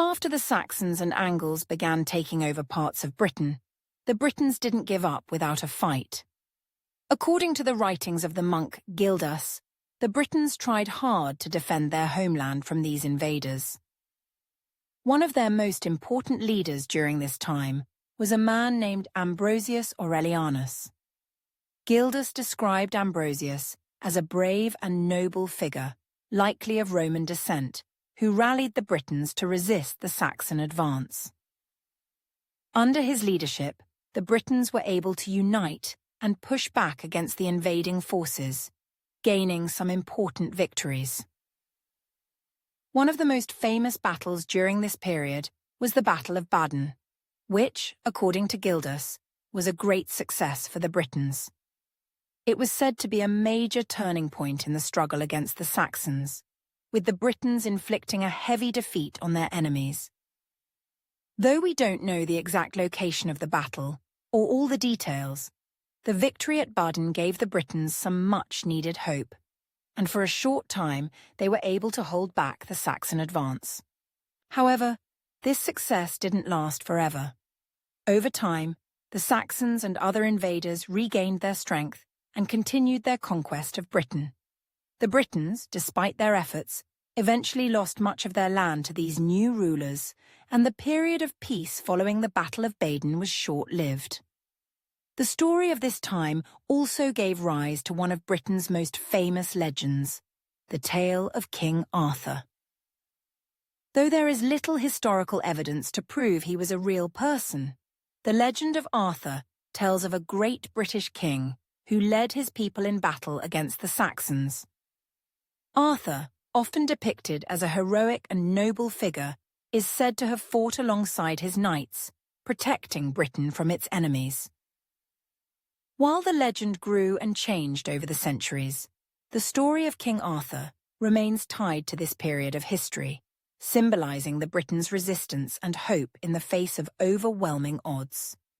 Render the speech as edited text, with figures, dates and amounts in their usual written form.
After the Saxons and Angles began taking over parts of Britain, the Britons didn't give up without a fight. According to the writings of the monk Gildas, the Britons tried hard to defend their homeland from these invaders. One of their most important leaders during this time was a man named Ambrosius Aurelianus. Gildas described Ambrosius as a brave and noble figure, likely of Roman descent, who rallied the Britons to resist the Saxon advance. Under his leadership, the Britons were able to unite and push back against the invading forces, gaining some important victories. One of the most famous battles during this period was the Battle of Badon, which, according to Gildas, was a great success for the Britons. It was said to be a major turning point in the struggle against the Saxons, with the Britons inflicting a heavy defeat on their enemies. Though we don't know the exact location of the battle, or all the details, the victory at Badon gave the Britons some much-needed hope, and for a short time they were able to hold back the Saxon advance. However, this success didn't last forever. Over time, the Saxons and other invaders regained their strength and continued their conquest of Britain. The Britons, despite their efforts, eventually lost much of their land to these new rulers, and the period of peace following the Battle of Badon was short-lived. The story of this time also gave rise to one of Britain's most famous legends, the tale of King Arthur. Though there is little historical evidence to prove he was a real person, the legend of Arthur tells of a great British king who led his people in battle against the Saxons. Arthur, often depicted as a heroic and noble figure, is said to have fought alongside his knights, protecting Britain from its enemies. While the legend grew and changed over the centuries, the story of King Arthur remains tied to this period of history, symbolizing the Britons' resistance and hope in the face of overwhelming odds.